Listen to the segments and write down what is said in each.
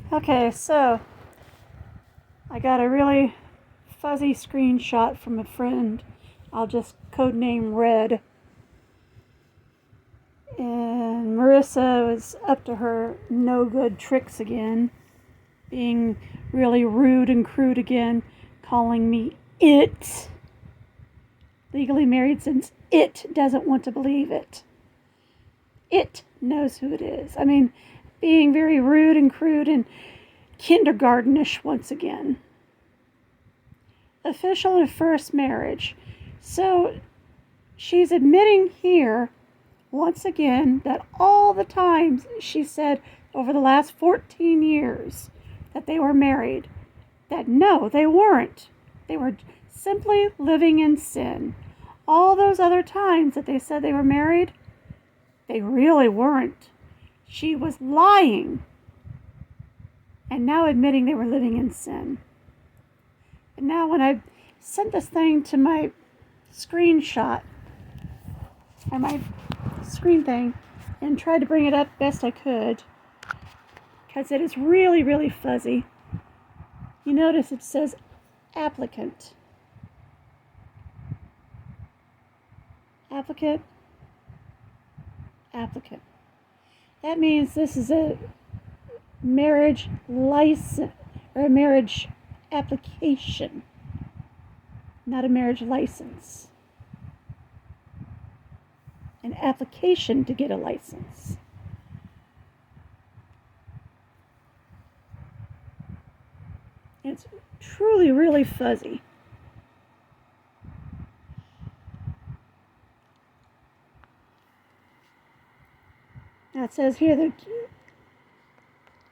Okay, so I got a really fuzzy screenshot from a friend. I'll just codename Red. And Merissa was up to her no good tricks again, being really rude and crude again, calling me it. Legally married since it doesn't want to believe it. It knows who it is. I mean, being very rude and crude and kindergartenish once again. Official and first marriage. So she's admitting here once again that all the times she said over the last 14 years that they were married, that no, they weren't. They were simply living in sin. All those other times that they said they were married, they really weren't. She was lying and now admitting they were living in sin. And now when I sent this thing to my screenshot, or my screen thing, and tried to bring it up best I could, because it is really, really fuzzy. You notice it says applicant. Applicant. Applicant. That means this is a marriage license, or a marriage application, not a marriage license. An application to get a license. It's truly really fuzzy. Now it says here that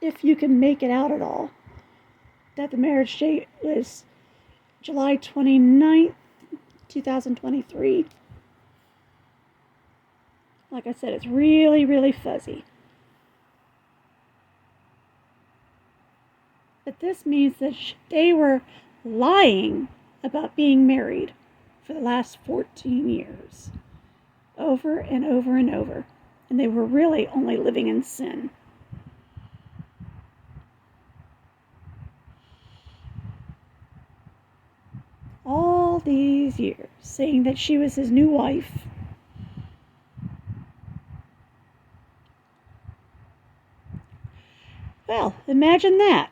if you can make it out at all, that the marriage date was July 29th, 2023. Like I said, it's really, really fuzzy. But this means that they were lying about being married for the last 14 years. Over and over and over. And they were really only living in sin. All these years, saying that she was his new wife. Well, imagine that.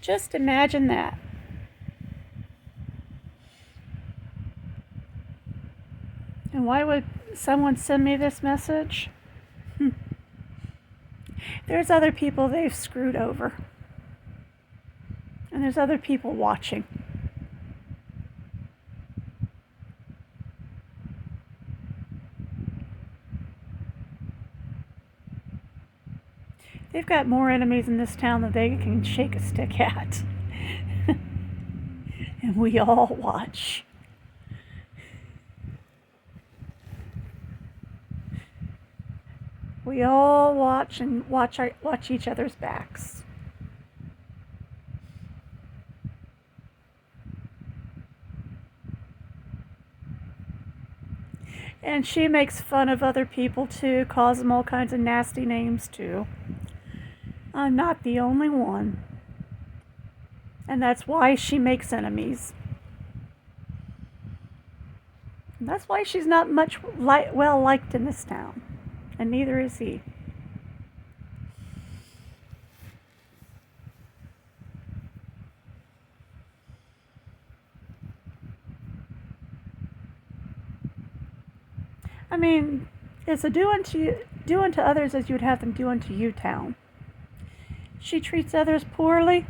Just imagine that. And why would someone send me this message? There's other people they've screwed over. And there's other people watching. They've got more enemies in this town than they can shake a stick at. And we all watch. We all watch and watch each other's backs. And she makes fun of other people too, calls them all kinds of nasty names too. I'm not the only one. And that's why she makes enemies. And that's why she's not much well liked in this town. And neither is he. I mean, it's a do unto others as you would have them do unto you town. She treats others poorly,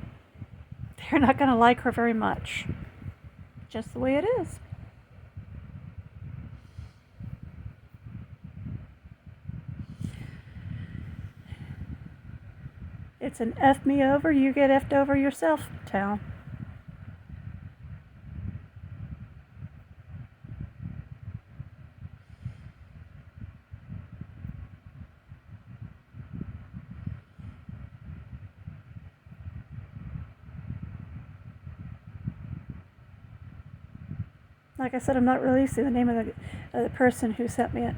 they're not going to like her very much. Just the way it is. It's an F me over, you get F'd over yourself town. Like I said, I'm not releasing the name of the person who sent me it.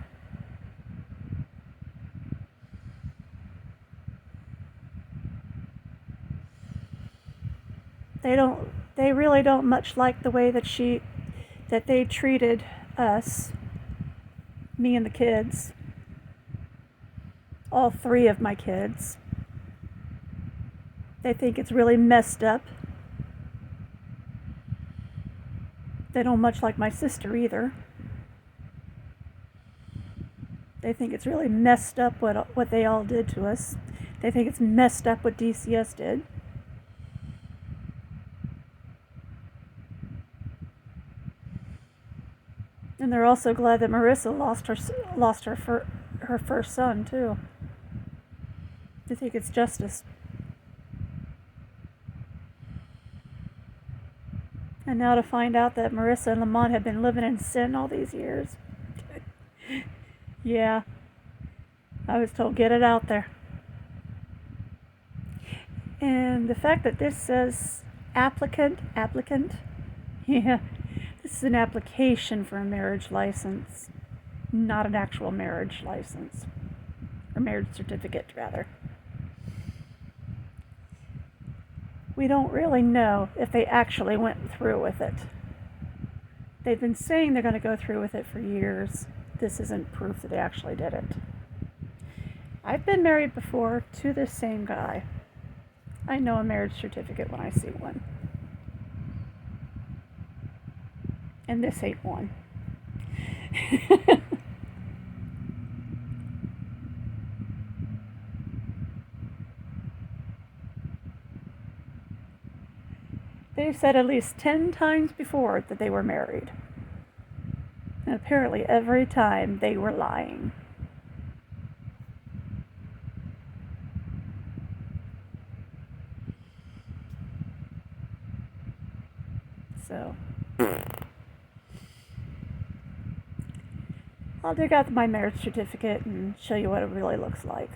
They really don't much like the way that they treated us, me and the kids, all three of my kids. They think it's really messed up. They don't much like my sister either. They think it's really messed up what they all did to us. They think it's messed up what DCS did. And they're also glad that Merissa lost her first son too. They think it's justice. And now to find out that Merissa and Lamont had been living in sin all these years. Yeah, I was told get it out there. And the fact that this says applicant, yeah, this is an application for a marriage license, not an actual marriage license, or marriage certificate, rather. We don't really know if they actually went through with it. They've been saying they're going to go through with it for years. This isn't proof that they actually did it. I've been married before to this same guy. I know a marriage certificate when I see one. And this ain't one. They've said at least 10 times before that they were married. And apparently every time they were lying. So I'll dig out my marriage certificate and show you what it really looks like.